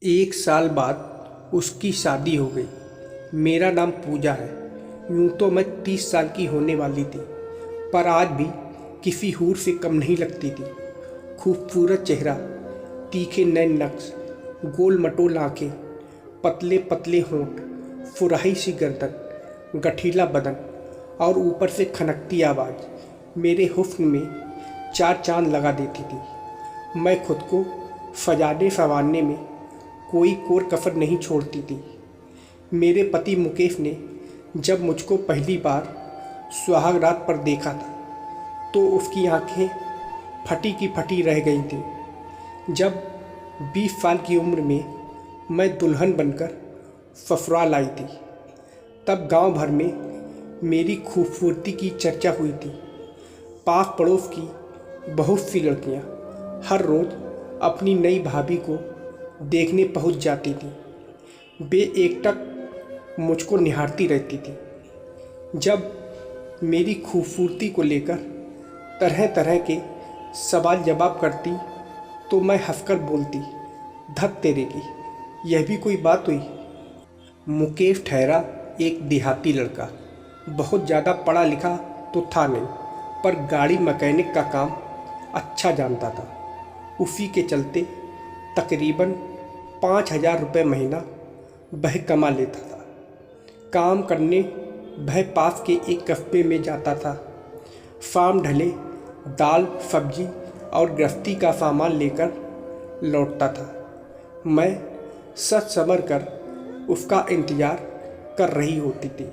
एक साल बाद उसकी शादी हो गई। मेरा नाम पूजा है। यूं तो मैं 30 साल की होने वाली थी, पर आज भी किसी हूर से कम नहीं लगती थी। खूबसूरत चेहरा, तीखे नैन नक्श, गोल मटोल आँखें, पतले पतले होंठ, फुराही सी गर्दन, गठीला बदन और ऊपर से खनकती आवाज़ मेरे हुस्न में चार चांद लगा देती थी। मैं खुद को सजाने संवारने में कोई कोर कसर नहीं छोड़ती थी। मेरे पति मुकेश ने जब मुझको पहली बार सुहाग रात पर देखा था तो उसकी आंखें फटी की फटी रह गई थीं। जब 20 साल की उम्र में मैं दुल्हन बनकर ससुराल आई थी, तब गांव भर में मेरी खूबसूरती की चर्चा हुई थी। पास पड़ोस की बहुत सी लड़कियां हर रोज़ अपनी नई भाभी को देखने पहुंच जाती थी। वे एकटक मुझको निहारती रहती थी। जब मेरी खूबसूरती को लेकर तरह तरह के सवाल जवाब करती तो मैं हंसकर बोलती, धत तेरे की, यह भी कोई बात हुई। मुकेश ठहरा एक देहाती लड़का। बहुत ज़्यादा पढ़ा लिखा तो था नहीं, पर गाड़ी मैकेनिक का काम अच्छा जानता था। उसी के चलते तकरीबन 5,000 रुपये महीना वह कमा लेता था। काम करने वह पास के एक कस्बे में जाता था। शाम ढले दाल सब्जी और गृहस्थी का सामान लेकर लौटता था। मैं सच समझ कर उसका इंतज़ार कर रही होती थी।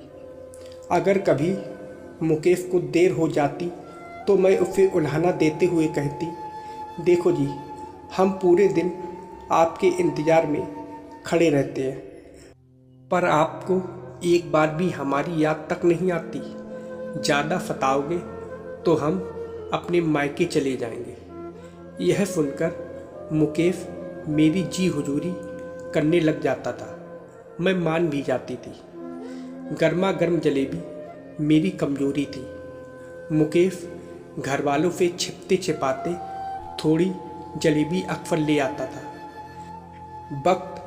अगर कभी मुकेश को देर हो जाती तो मैं उसे उल्हाना देते हुए कहती, देखो जी, हम पूरे दिन आपके इंतज़ार में खड़े रहते हैं, पर आपको एक बार भी हमारी याद तक नहीं आती। ज़्यादा सताओगे तो हम अपने मायके चले जाएंगे। यह सुनकर मुकेश मेरी जी हुजूरी करने लग जाता था। मैं मान भी जाती थी। गर्मा गर्म जलेबी मेरी कमजोरी थी। मुकेश घर वालों से छिपते छिपाते थोड़ी जलेबी अक्सर ले आता था। वक्त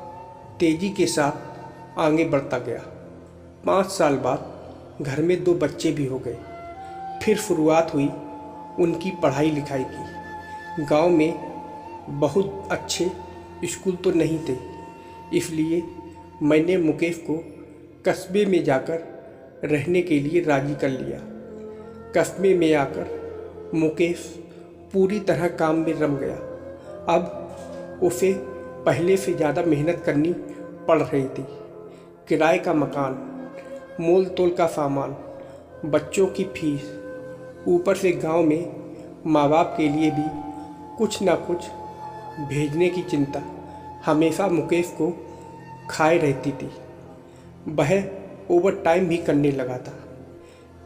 तेजी के साथ आगे बढ़ता गया। 5 साल बाद घर में 2 बच्चे भी हो गए। फिर शुरुआत हुई उनकी पढ़ाई लिखाई की। गांव में बहुत अच्छे स्कूल तो नहीं थे, इसलिए मैंने मुकेश को कस्बे में जाकर रहने के लिए राजी कर लिया। कस्बे में आकर मुकेश पूरी तरह काम में रम गया। अब उसे पहले से ज़्यादा मेहनत करनी पड़ रही थी। किराए का मकान, मोल तोल का सामान, बच्चों की फीस, ऊपर से गांव में माँ बाप के लिए भी कुछ ना कुछ भेजने की चिंता हमेशा मुकेश को खाए रहती थी। वह ओवर टाइम भी करने लगा था।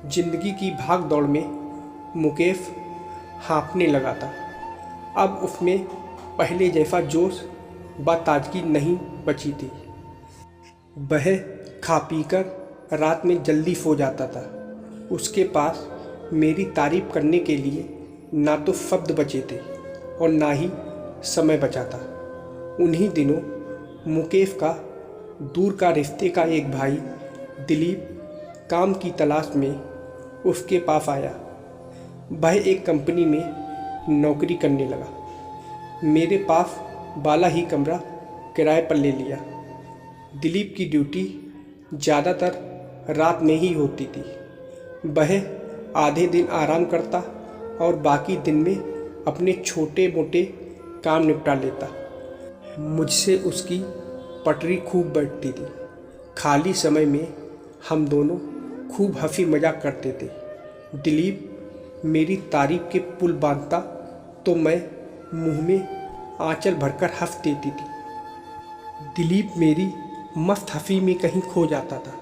जिंदगी की भाग दौड़ में मुकेश हाँफने लगा था। अब उसमें पहले जैसा जोश व ताजगी नहीं बची थी। वह खा पी कर रात में जल्दी सो जाता था। उसके पास मेरी तारीफ करने के लिए ना तो शब्द बचे थे और ना ही समय बचा था। उन्हीं दिनों मुकेश का दूर का रिश्ते का एक भाई दिलीप काम की तलाश में उसके पास आया। वह एक कंपनी में नौकरी करने लगा। मेरे पास वाला ही कमरा किराए पर ले लिया। दिलीप की ड्यूटी ज़्यादातर रात में ही होती थी। वह आधे दिन आराम करता और बाकी दिन में अपने छोटे मोटे काम निपटा लेता। मुझसे उसकी पटरी खूब बैठती थी। खाली समय में हम दोनों खूब हंसी मजाक करते थे। दिलीप मेरी तारीफ के पुल बांधता तो मैं मुंह में आंचल भरकर हंस देती थी। दिलीप मेरी मस्त हंसी में कहीं खो जाता था।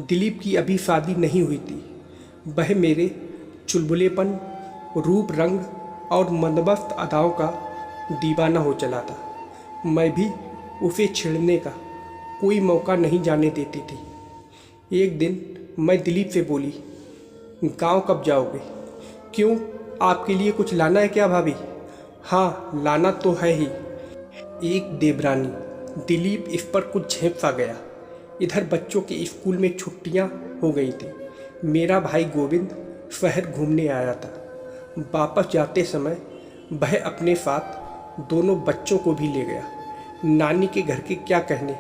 दिलीप की अभी शादी नहीं हुई थी। वह मेरे चुलबुलेपन, रूप रंग और मंदमस्त अदाओं का दीवाना हो चला था। मैं भी उसे छेड़ने का कोई मौका नहीं जाने देती थी। एक दिन मैं दिलीप से बोली, गांव कब जाओगे? क्यों, आपके लिए कुछ लाना है क्या भाभी? हाँ, लाना तो है ही। एक देवरानी दिलीप इस पर कुछ झेप सा गया। इधर बच्चों के स्कूल में छुट्टियां हो गई थी। मेरा भाई गोविंद शहर घूमने आया था। वापस जाते समय वह अपने साथ दोनों बच्चों को भी ले गया। नानी के घर के क्या कहने,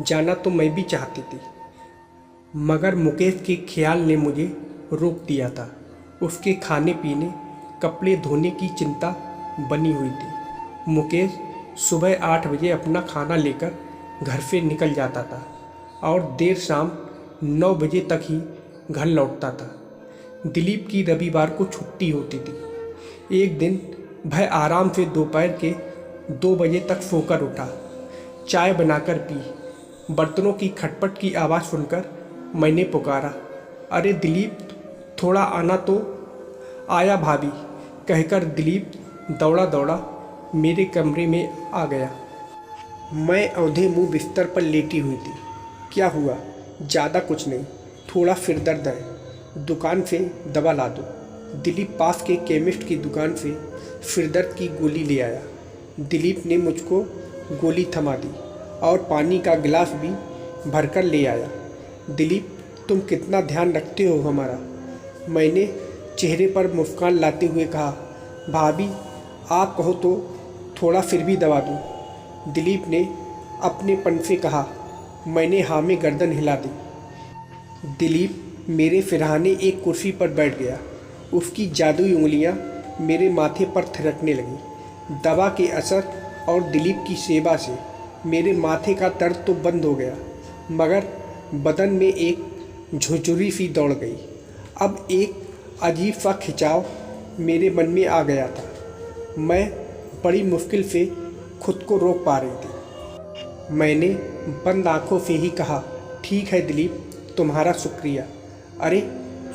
जाना तो मैं भी चाहती थी, मगर मुकेश के ख्याल ने मुझे रोक दिया था। उसके खाने पीने, कपड़े धोने की चिंता बनी हुई थी। मुकेश सुबह 8 बजे अपना खाना लेकर घर से निकल जाता था और देर शाम 9 बजे तक ही घर लौटता था। दिलीप की रविवार को छुट्टी होती थी। एक दिन वह आराम से दोपहर के 2 बजे तक सोकर उठा। चाय बनाकर पी। बर्तनों की खटपट की आवाज़ सुनकर मैंने पुकारा, अरे दिलीप, थोड़ा आना तो। आया भाभी, कहकर दिलीप दौड़ा दौड़ा मेरे कमरे में आ गया। मैं औंधे मुंह बिस्तर पर लेटी हुई थी। क्या हुआ? ज़्यादा कुछ नहीं, थोड़ा सिर दर्द है, दुकान से दवा ला दो। दिलीप पास के केमिस्ट की दुकान से सिर दर्द की गोली ले आया। दिलीप ने मुझको गोली थमा दी और पानी का गिलास भी भरकर ले आया। दिलीप, तुम कितना ध्यान रखते हो हमारा। मैंने चेहरे पर मुस्कान लाते हुए कहा, भाभी आप कहो तो थोड़ा फिर भी दबा दूँ। दिलीप ने अपने पन से कहा। मैंने हाँ में गर्दन हिला दी। दिलीप मेरे सिरहाने एक कुर्सी पर बैठ गया। उसकी जादुई उंगलियां मेरे माथे पर थिरकने लगीं। दवा के असर और दिलीप की सेवा से मेरे माथे का दर्द तो बंद हो गया, मगर बदन में एक झुरझुरी सी दौड़ गई। अब एक अजीब सा खिंचाव मेरे मन में आ गया था। मैं बड़ी मुश्किल से खुद को रोक पा रही थी। मैंने बंद आंखों से ही कहा, ठीक है दिलीप, तुम्हारा शुक्रिया। अरे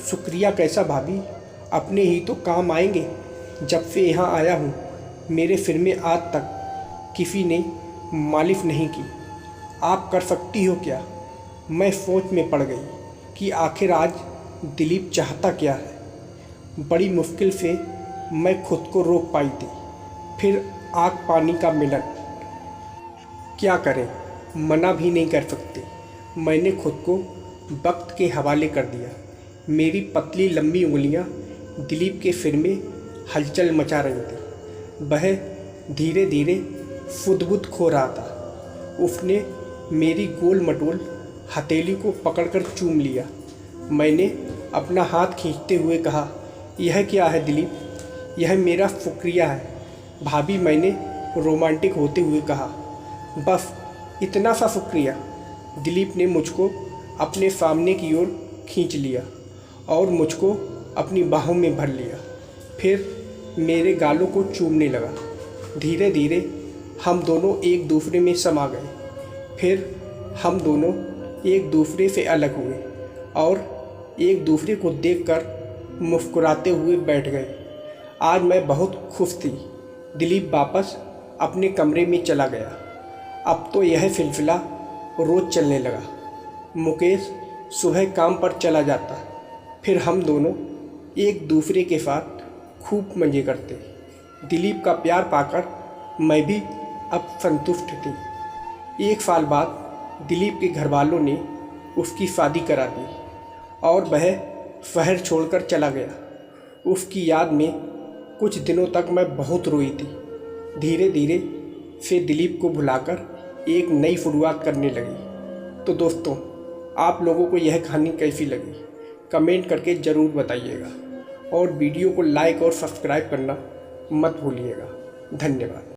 शुक्रिया कैसा भाभी, अपने ही तो काम आएंगे। जब से यहाँ आया हूँ मेरे सिर में आज तक किसी ने मालिश नहीं की। आप कर सकती हो क्या? मैं सोच में पड़ गई कि आखिर आज दिलीप चाहता क्या है। बड़ी मुश्किल से मैं खुद को रोक पाई थी। फिर आग पानी का मिलन। क्या करें, मना भी नहीं कर सकते। मैंने खुद को वक्त के हवाले कर दिया। मेरी पतली लंबी उंगलियां दिलीप के सिर में हलचल मचा रही थी। वह धीरे धीरे फुदबुद खो रहा था। उसने मेरी गोल मटोल हथेली को पकड़कर चूम लिया। मैंने अपना हाथ खींचते हुए कहा, यह क्या है दिलीप? यह मेरा शुक्रिया है भाभी, मैंने रोमांटिक होते हुए कहा। बस इतना सा शुक्रिया? दिलीप ने मुझको अपने सामने की ओर खींच लिया और मुझको अपनी बाहों में भर लिया। फिर मेरे गालों को चूमने लगा। धीरे धीरे हम दोनों एक दूसरे में समा गए। फिर हम दोनों एक दूसरे से अलग हुए और एक दूसरे को देखकर मुस्कुराते हुए बैठ गए। आज मैं बहुत खुश थी। दिलीप वापस अपने कमरे में चला गया। अब तो यह सिलसिला रोज़ चलने लगा। मुकेश सुबह काम पर चला जाता, फिर हम दोनों एक दूसरे के साथ खूब मज़े करते। दिलीप का प्यार पाकर मैं भी अब संतुष्ट थी। 1 साल बाद दिलीप के घर वालों ने उसकी शादी करा दी और वह शहर छोड़कर चला गया। उसकी याद में कुछ दिनों तक मैं बहुत रोई थी। धीरे धीरे से दिलीप को भुलाकर एक नई शुरुआत करने लगी। तो दोस्तों, आप लोगों को यह कहानी कैसी लगी कमेंट करके ज़रूर बताइएगा और वीडियो को लाइक और सब्सक्राइब करना मत भूलिएगा। धन्यवाद।